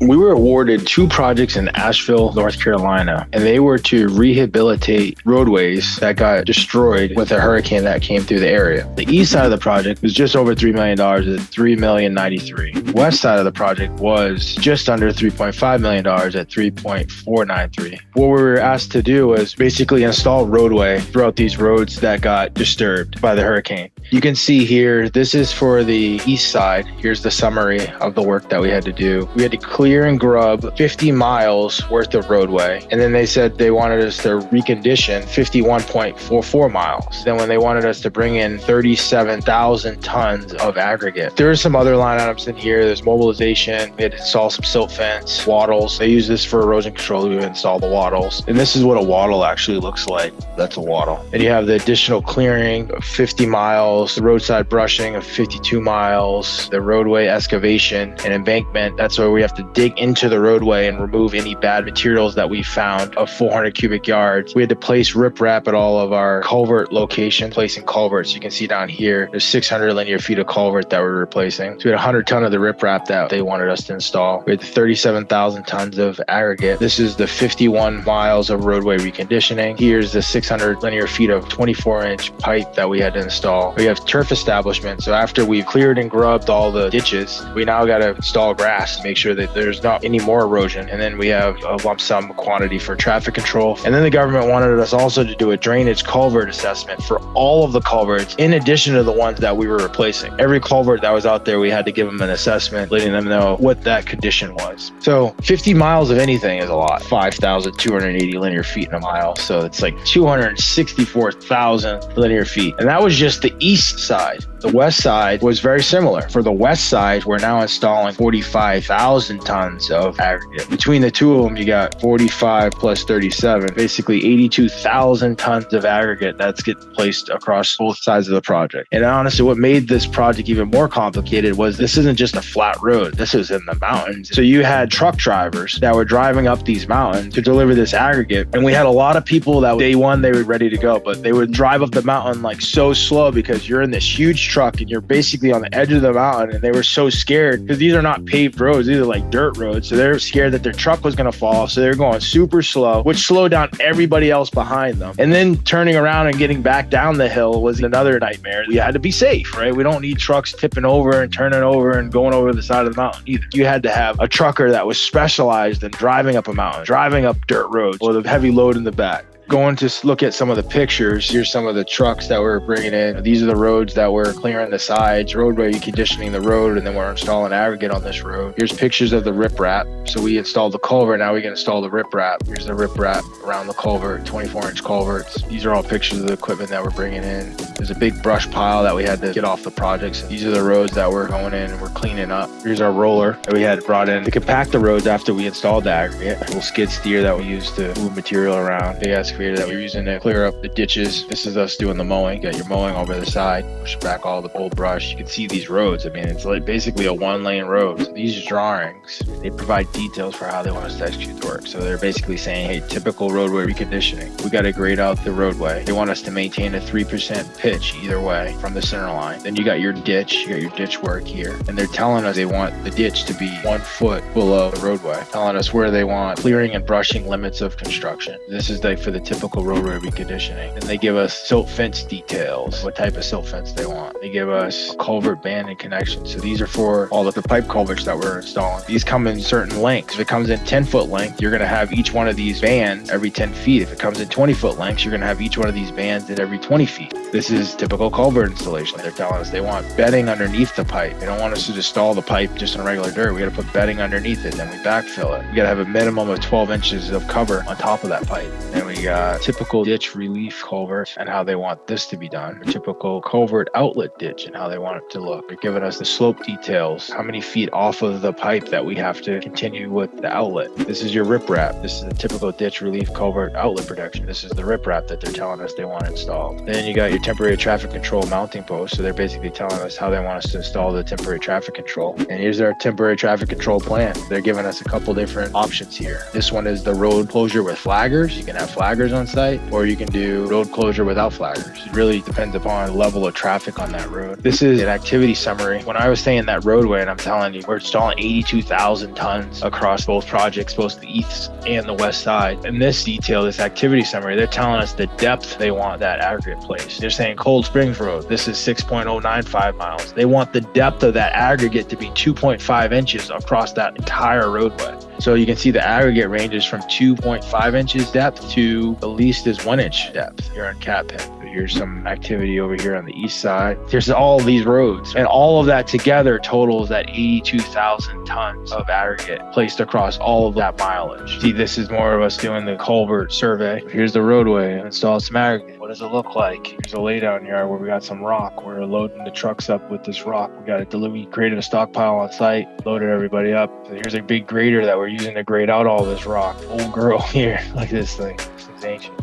We were awarded 2 projects in Asheville, North Carolina, and they were to rehabilitate roadways that got destroyed with a hurricane that came through the area. The east side of the project was just over $3 million at $3,093,000. West side of the project was just under $3.5 million at $3.493. What we were asked to do was basically install roadway throughout these roads that got disturbed by the hurricane. You can see here, this is for the east side. Here's the summary of the work that we had to do. We had to clear and grub 50 miles worth of roadway. And then they said they wanted us to recondition 51.44 miles. Then when they wanted us to bring in 37,000 tons of aggregate. There are some other line items in here. There's mobilization. We had to install some silt fence, wattles. They use this for erosion control. We install the wattles. And this is what a wattle actually looks like. That's a wattle. And you have the additional clearing of 50 miles, the roadside brushing of 52 miles, the roadway excavation and embankment. That's where we have to dig into the roadway and remove any bad materials that we found of 400 cubic yards. We had to place riprap at all of our culvert locations, placing culverts. You can see down here, there's 600 linear feet of culvert that we're replacing. So we had 100 ton of the riprap that they wanted us to install. We had 37,000 tons of aggregate. This is the 51 miles of roadway reconditioning. Here's the 600 linear feet of 24-inch pipe that we had to install. We have turf establishment. So after we've cleared and grubbed all the ditches, we now got to install grass to make sure that there's not any more erosion. And then we have a lump sum quantity for traffic control. And then the government wanted us also to do a drainage culvert assessment for all of the culverts, in addition to the ones that we were replacing. Every culvert that was out there, we had to give them an assessment, letting them know what that condition was. So 50 miles of anything is a lot. 5,280 linear feet in a mile. So it's like 264,000 linear feet. And that was just the east side. The west side was very similar. For the west side, we're now installing 45,000 tons of aggregate. Between the two of them, you got 45 plus 37, basically 82,000 tons of aggregate that's get placed across both sides of the project. And honestly, what made this project even more complicated was this isn't just a flat road. This is in the mountains. So you had truck drivers that were driving up these mountains to deliver this aggregate. And we had a lot of people that day one, they were ready to go, but they would drive up the mountain like so slow because you're in this huge truck and you're basically on the edge of the mountain. And they were so scared because these are not paved roads. These are like dirt roads. So they're scared that their truck was going to fall. So they're going super slow, which slowed down everybody else behind them. And then turning around and getting back down the hill was another nightmare. We had to be safe, right? We don't need trucks tipping over and turning over and going over the side of the mountain either. You had to have a trucker that was specialized in driving up a mountain, driving up dirt roads with a heavy load in the back. Going to look at some of the pictures, here's some of the trucks that we're bringing in. These are the roads that we're clearing the sides, roadway conditioning the road, and then we're installing aggregate on this road. Here's pictures of the riprap. So we installed the culvert, now we can install the riprap. Here's the riprap around the culvert, 24-inch culverts. These are all pictures of the equipment that we're bringing in. There's a big brush pile that we had to get off the projects. These are the roads that we're going in and we're cleaning up. Here's our roller that we had brought in to compact the roads after we installed the aggregate. A little skid steer that we used to move material around. Big excavator that we're using to clear up the ditches. This is us doing the mowing. Got your mowing over the side, push back all the old brush. You can see these roads. I mean, it's like basically a 1-lane road. So these drawings, they provide details for how they want us to execute the work. So they're basically saying, hey, typical roadway reconditioning. We got to grade out the roadway. They want us to maintain a 3% pitch either way from the center line. Then you got your ditch. You got your ditch work here. And they're telling us they want the ditch to be 1 foot below the roadway, telling us where they want clearing and brushing limits of construction. This is like for the typical roadway reconditioning. And they give us silt fence details, what type of silt fence they want. They give us culvert band and connection. So these are for all of the pipe culverts that we're installing. These come in certain lengths. If it comes in 10-foot length, you're going to have each one of these bands every 10 feet. If it comes in 20-foot lengths, you're going to have each one of these bands at every 20 feet. This is typical culvert installation. They're telling us they want bedding underneath the pipe. They don't want us to just install the pipe just in regular dirt. We got to put bedding underneath it, then we backfill it. We got to have a minimum of 12 inches of cover on top of that pipe. And we got typical ditch relief culvert and how they want this to be done. A typical culvert outlet ditch and how they want it to look. They're giving us the slope details, how many feet off of the pipe that we have to continue with the outlet. This is your riprap. This is the typical ditch relief culvert outlet protection. This is the riprap that they're telling us they want installed. Then you got your temporary traffic control mounting post. So they're basically telling us how they want us to install the temporary traffic control. And here's our temporary traffic control plan. They're giving us a couple different options here. This one is the road closure with flaggers. You can have flaggers on site, or you can do road closure without flaggers. It really depends upon the level of traffic on that road. This is an activity summary. When I was saying that roadway, and I'm telling you, we're installing 82,000 tons across both projects, both the east and the west side. In this detail, this activity summary, they're telling us the depth they want that aggregate placed. They're saying Cold Springs Road, this is 6.095 miles. They want the depth of that aggregate to be 2.5 inches across that entire roadway. So you can see the aggregate ranges from 2.5 inches depth to the least is 1 inch depth here on Cat Pit. Here's some activity over here on the east side. There's all of these roads, and all of that together totals that 82,000 tons of aggregate placed across all of that mileage. See, this is more of us doing the culvert survey. Here's the roadway, install some aggregate. What does it look like? Here's a laydown yard where we got some rock. We're loading the trucks up with this rock. We got it delivered. We created a stockpile on site, loaded everybody up. So here's a big grader that we're using to grade out all this rock. Old girl here, look at this thing. This thing's ancient.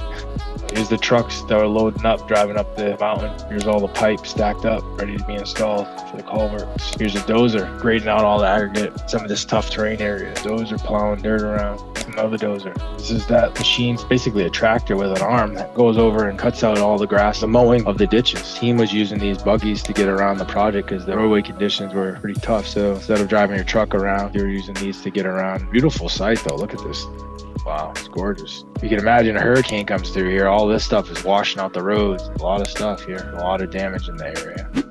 Here's the trucks that are loading up, driving up the mountain. Here's all the pipes stacked up, ready to be installed for the culverts. Here's a dozer, grading out all the aggregate, some of this tough terrain area. Dozer plowing dirt around. Another dozer. This is that machine's basically a tractor with an arm that goes over and cuts out all the grass, the mowing of the ditches. Team was using these buggies to get around the project because the roadway conditions were pretty tough. So instead of driving your truck around, they were using these to get around. Beautiful site though, look at this. Wow, it's gorgeous. You can imagine a hurricane comes through here. All this stuff is washing out the roads. A lot of stuff here. A lot of damage in the area.